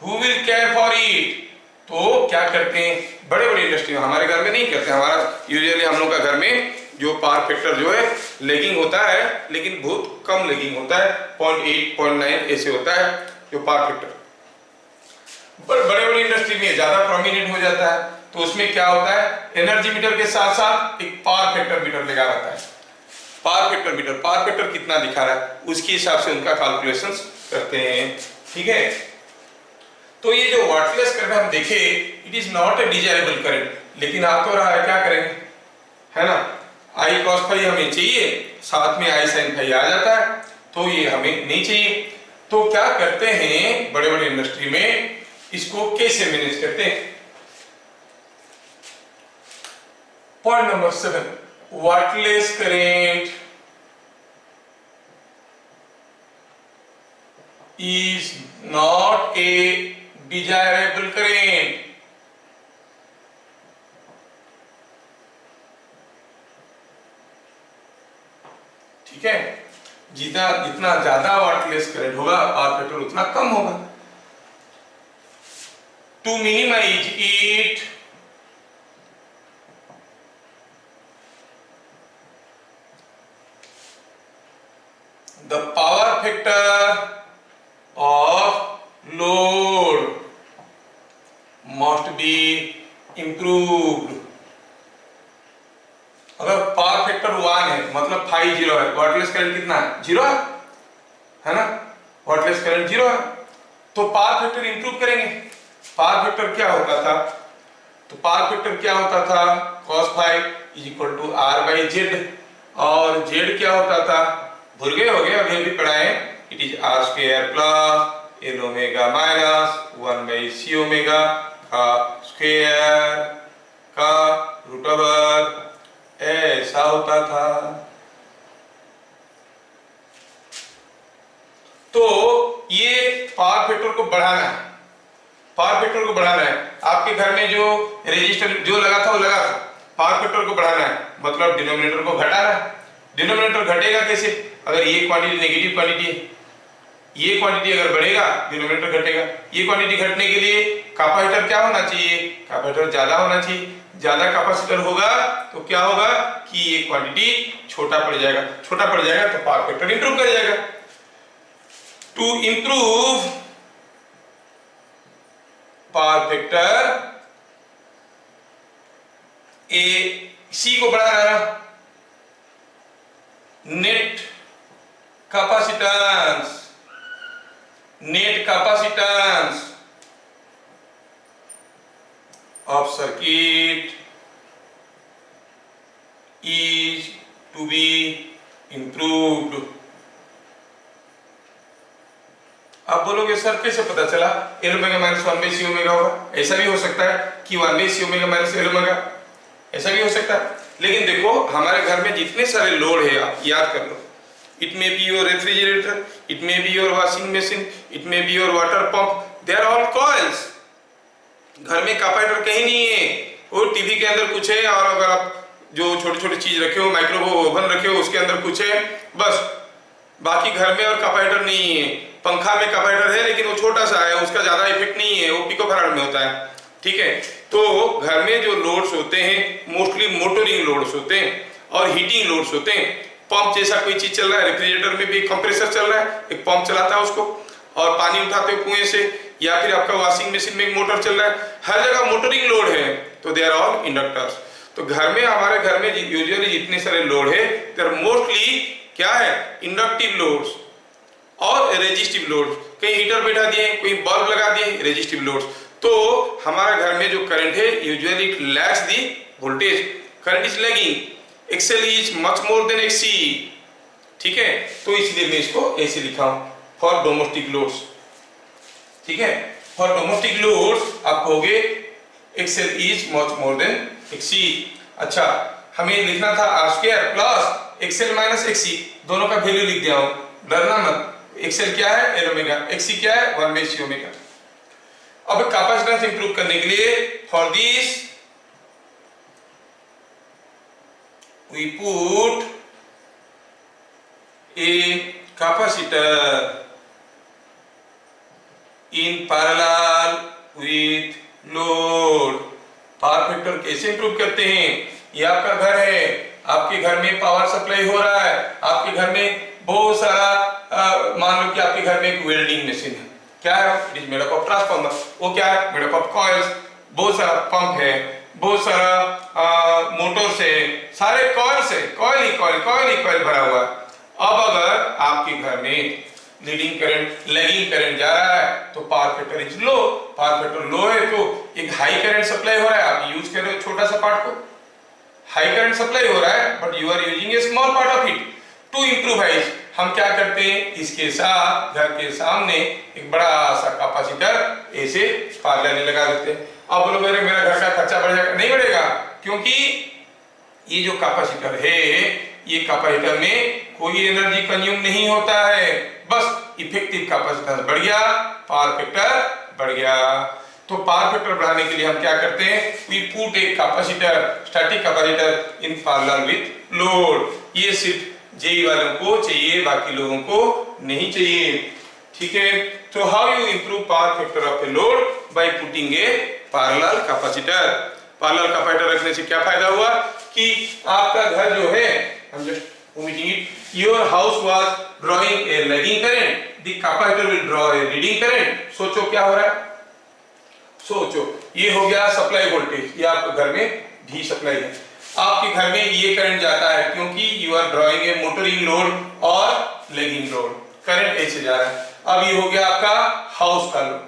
Who will care for it? तो क्या करते हैं बड़े बड़े इंडस्ट्री में, हमारे घर में नहीं करते, हमारा यूजुअली हम लोग का घर में जो पावर फैक्टर जो है लेगिंग होता है, लेकिन बहुत कम लेगिंग होता है, 0.8 0.9 ऐसे होता है जो पावर फैक्टर। बड़े बड़े इंडस्ट्री में ज्यादा प्रोमिनेंट हो जाता है, तो उसमें क्या होता है, एनर्जी मीटर के साथ साथ एक पावर फैक्टर मीटर लगा रहता है। Power factor metre, power factor कितना दिखा रहा है उसके हिसाब से उनका कैलकुलेशंस करते हैं। ठीक है, तो ये जो वाटलेस करंट हम देखे, it is not a desirable current, लेकिन आ तो रहा है, क्या करेंगे, है ना, आई कॉस फाई हमें चाहिए, साथ में आई साइन फाई आ जाता है, तो ये हमें नहीं चाहिए। तो क्या करते हैं बड़े बड़े इंडस्ट्री में, इसको कैसे मैनेज करते हैं। Point number 7, wattless current is not a desirable current। ठीक है, जितना ज्यादा वाटलेस करंट होगा पावर फैक्टर उतना कम होगा। To minimise it, the power factor of load must be improved। अगर पावर फैक्टर 1 है मतलब फाई 0 है, वाटलेस करंट कितना है, 0 है ना, वाटलेस करंट 0 है, तो पावर फैक्टर इंप्रूव करेंगे। पावर फैक्टर क्या होता था, तो पावर फैक्टर क्या होता था, cos phi is equal to R by Z, और जेड क्या होता था, भूल गए हो गया, अभी अभी पढ़ाए, it is R square plus L omega minus 1 by C omega का स्क्वायर का रूट ओवर, ऐसा होता था। तो ये पावर फैक्टर को बढ़ाना है, पावर फैक्टर को बढ़ाना है। आपके घर में जो रेजिस्टर जो लगा था वो लगा था, पावर फैक्टर को बढ़ाना है मतलब डिनोमिनेटर को घटाना है। डिनोमिनेटर घटेगा कैसे, अगर ये क्वांटिटी नेगेटिव क्वांटिटी है, ये क्वांटिटी अगर बढ़ेगा डिनोमिनेटर घटेगा। ये क्वांटिटी घटने के लिए कैपेसिटर क्या होना चाहिए, कैपेसिटर ज्यादा होना चाहिए। ज्यादा कैपेसिटर होगा तो क्या होगा कि ये क्वांटिटी छोटा पड़ जाएगा, छोटा पड़ जाएगा तो पावर फैक्टर इंप्रूव कर जाएगा। टू इंप्रूव पावर फैक्टर, ए सी को बढ़ाना, net capacitance, net capacitance of circuit is to be improved। आप बोलोगे सर कैसे पता चला L omega minus 1 by C omega होगा, ऐसा भी हो सकता है कि 1 by C omega minus L omega, ऐसा भी हो सकता है। लेकिन देखो हमारे घर में जितने सारे लोड है आप याद कर लो, it may be your refrigerator, it may be your washing machine, it may be your water pump, they are all coils. घर में कैपेसिटर कहीं नहीं है, वो टीवी के अंदर कुछ है, और अगर आप जो छोटी छोटी चीज रखे हो, माइक्रोवेव ओवन रखे हो, उसके अंदर कुछ है बस, बाकी घर में और कैपेसिटर नहीं है। पंखा में कैपेसिटर है लेकिन वो छोटा सा है, उसका ज्यादा इफेक्ट नहीं है, वो पिकोफैराड में होता है। ठीक है, तो घर में जो लोड्स होते हैं मोस्टली मोटरिंग लोड्स होते हैं और हीटिंग लोड्स होते हैं। पंप जैसा कोई चीज चल रहा है, रेफ्रिजरेटर में भी कंप्रेसर चल रहा है, एक पंप चलाता है उसको, और पानी उठाते हो कुएं से, या फिर आपका वॉशिंग मशीन में एक मोटर चल रहा है, हर जगह मोटरिंग लोड है, तो दे आर ऑल इंडक्टर्स। तो घर में हमारे घर में यूजुअली जितने सारे लोड है दे आर मोस्टली क्या है, इंडक्टिव लोड्स और रेजिस्टिव लोड्स। कहीं हीटर बैठा दिए, कोई बल्ब लगा दिए, रेजिस्टिव लोड्स। तो हमारे घर में जो करंट है usually it lags the voltage, current is lagging, XL is much more than XC. ठीक है, तो इसलिए मैं इसको ऐसे लिखा हूं फॉर डोमेस्टिक लोड्स। ठीक है, फॉर डोमेस्टिक लोड्स आप कहोगे XL is much more than XC. अच्छा, हमें लिखना था R square plus XL minus XC, दोनों का वैल्यू लिख दिया हूं, डरना मत। एक्सएल क्या है, एल ओमेगा, एक्ससी क्या है, 1 बाई सी ओमेगा। अब कैपेसिटेंस इंप्रूव करने के लिए for this we put a capacitor in parallel with load. Power factor कैसे इंप्रूव करते हैं, ये आपका घर है, आपके घर में पावर सप्लाई हो रहा है, आपके घर में बहुत सारा मान लो कि आपके घर में एक वेल्डिंग मशीन है, क्या है, it is made up of transformer, वो क्या है, मेड अप ऑफ कॉइल्स, बहुत सारा पंप है, बहुत सारा मोटर्स है, सारे कॉइल्स है, कॉइल ही कॉइल, कॉइल ही कॉइल भरा हुआ है। अब अगर आपके घर में लीडिंग करंट, लैगिंग करंट जा रहा है तो power factor is low. Power factor low है तो एक हाई करंट सप्लाई हो रहा है, आप यूज कर रहे हो छोटा सा पार्ट को, हाई करंट सप्लाई हो रहा है but you are using a small part of it to improvise. हम क्या करते हैं, इसके साथ घर के सामने एक बड़ा सा कैपेसिटर ऐसे पार्लर लगा देते हैं। अब बोलोगे मेरा घर का खर्चा बढ़ जाएगा, नहीं बढ़ेगा, क्योंकि ये जो कैपेसिटर है ये कैपेसिटर में कोई एनर्जी कंज्यूम नहीं होता है, बस इफेक्टिव कैपेसिटेंस बढ़ गया, पावर फैक्टर बढ़ गया। तो पावर फैक्टर बढ़ाने के लिए हम क्या करते हैं, we put a capacitor, static capacitor in parallel with load. ये सिर्फ जेई वालों को चाहिए, बाकी लोगों को नहीं चाहिए, ठीक है। तो how you improve power factor of a load, by putting a parallel capacitor. Parallel capacitor रखने से क्या फायदा हुआ कि आपका घर जो है, हम just imagine it, your house was drawing a lagging current, the capacitor will draw a leading current. सोचो क्या हो रहा है, सोचो ये हो गया सप्लाई वोल्टेज, ये आपके घर में भी सप्लाई है, आपके घर में ये करंट जाता है क्योंकि you are drawing a motoring load और लैगिंग लोड, करंट ऐसे जा रहा है। अब ये हो गया आपका हाउस का लोड।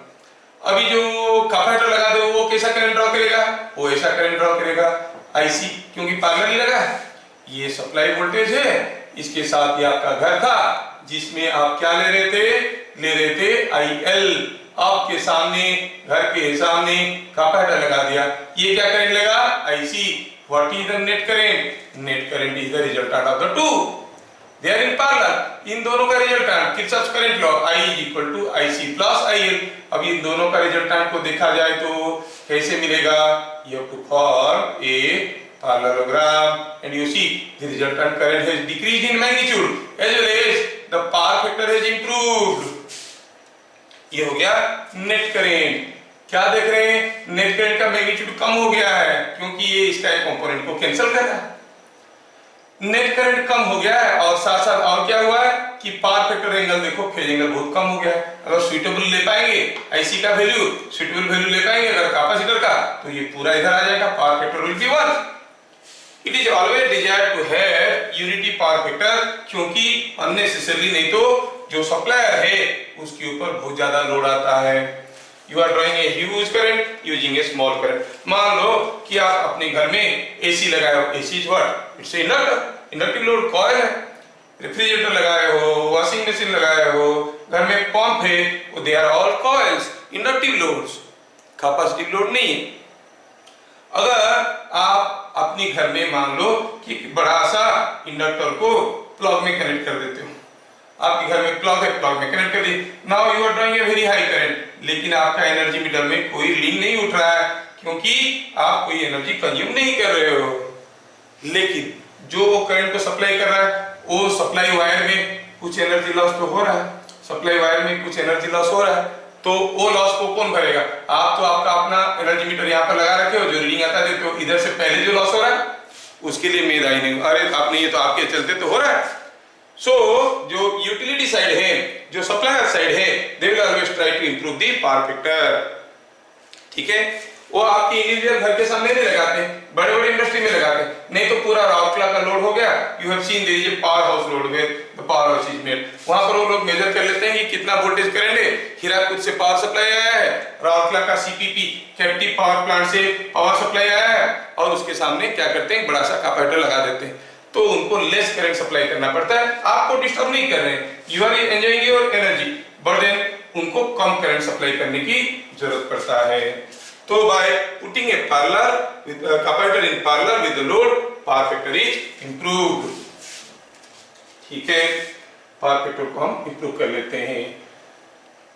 अभी जो कैपेसिटर लगा दो वो कैसा करंट ड्रॉ करेगा, वो ऐसा करंट ड्रॉ करेगा आईसी, क्योंकि पैरेलल लगा है। ये सप्लाई वोल्टेज है, इसके साथ ये आपका घर था जिसमें आप क्या ले रहे थे आईएल। आपके सामने, घर के सामने कैपेसिटर लगा दिया, ये क्या करंट लगा, IC. What is the net current, net current is the resultant of the two, they are in parallel. इन दोनों का resultant Kirchhoff's current law, I is equal to IC plus IL। अब इन दोनों का रिजल्टेंट को देखा जाए तो कैसे मिलेगा, you have to form a parallelogram and you see the resultant current has decreased in magnitude as well as the power factor has improved। ये हो गया नेट करंट। क्या देख रहे हैं, नेट करंट का मैग्नीट्यूड कम हो गया है क्योंकि ये इसका एक कंपोनेंट को कैंसिल कर रहा है। नेट करंट कम हो गया है और साथ साथ और क्या हुआ है कि पावर फैक्टर एंगल देखो, फेज एंगल बहुत कम हो गया है। अगर सुइटेबल ले पाएंगे आईसी का वैल्यू, सुइटेबल वैल्यू ले पाएंगे अगर कैपेसिटर का, तो ये पूरा इधर आ जाएगा, power factor will be 1। It is always desired to have unity power factor, क्योंकि अननेसेसरली नहीं तो जो सप्लायर है उसके ऊपर बहुत ज्यादा लोड आता है। You are drawing a huge current using a small current. मान लो कि आप अपने घर में एसी लगाए हो, AC is what, it's inductor, inductive load coil है। रेफ्रिजरेटर लगाए हो, वॉशिंग मशीन लगाए हो, घर में पंप है, they are all coils, inductive loads, capacitive load नहीं है। अगर आप अपने घर में मान लो कि बड़ा सा इंडक्टर को प्लग में कनेक्ट कर देते हो, आपके घर में प्लग है, प्लग में कनेक्ट कर दिए, now you are drawing a very high current, लेकिन आपका एनर्जी मीटर में कोई रीडिंग नहीं उठ रहा है क्योंकि आप कोई एनर्जी कंज्यूम नहीं कर रहे हो। लेकिन जो वो करंट को सप्लाई कर रहा है वो सप्लाई वायर में कुछ एनर्जी लॉस तो हो रहा है, सप्लाई वायर में कुछ एनर्जी लॉस हो रहा है, तो वो लॉस को कौन भरेगा, आप तो आपका अपना एनर्जी मीटर यहाँ पर लगा रखे हो, जो रीडिंग आता देते हो, इधर से पहले जो लॉस हो रहा है उसके लिए मैं दायी नहीं, अरे आपने ये तो आपके चलते तो हो रहा है। सो जो यूटिलिटी साइड है, जो सप्लायर साइड है, they will always try to improve the power factor, ठीक है। वो आपकी इंडिविजुअल घर के सामने नहीं लगाते, बड़े बड़े इंडस्ट्री में लगाते, नहीं तो पूरा राउरकेला का लोड हो गया, you have seen there is a power house load where the power house is made, वहां पर वो लोग मेजर कर लेते हैं कि कितना वोल्टेज करंट है, हीराकुद से पावर सप्लाई आया है, राउरकेला का सीपीपी कैप्टिव पावर प्लांट से पावर सप्लाई आया है, और उसके सामने क्या करते हैं, बड़ा सा कैपेसिटर लगा देते हैं, तो उनको लेस करंट सप्लाई करना पड़ता है। आपको डिस्टर्ब नहीं कर रहे हैं, you are enjoying your energy, but then उनको कम करंट सप्लाई करने की जरूरत पड़ता है। तो by putting a parallel with a capacitor in parallel with the load, power factor is improved, ठीक है। पावर फैक्टर को हम इंप्रूव कर लेते हैं।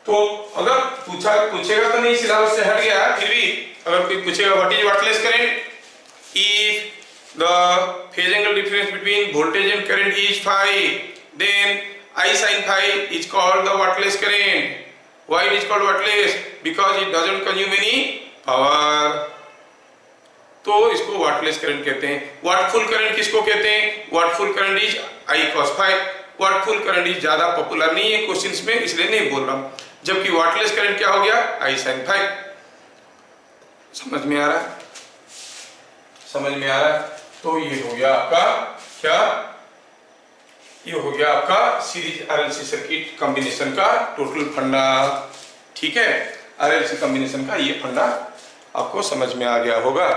तो अगर पूछेगा तो नहीं, सिलेबस से हट गया, फिर भी अगर कोई पूछेगा what is wattless current, if the phase angle difference between voltage and current is phi, then I sin phi is called the wattles current. Why it is called wattles? Because it doesn't consume any power, तो इसको वाटलेस करंट कहते हैं। वाटफुल करंट किसको कहते हैं, वाटफुल current is I cos phi। वाटफुल current is ज्यादा पॉपुलर नहीं है क्वेश्चंस में, इसलिए नहीं बोल रहा हूं, जबकि वाटलेस करंट क्या हो गया, I sin phi। समझ में आ रहा है, समझ में आ रहा है। तो ये हो गया आपका क्या, ये हो गया आपका सीरीज आरएलसी सर्किट कॉम्बिनेशन का टोटल फंडा। ठीक है, आरएलसी कॉम्बिनेशन का ये फंडा आपको समझ में आ गया होगा।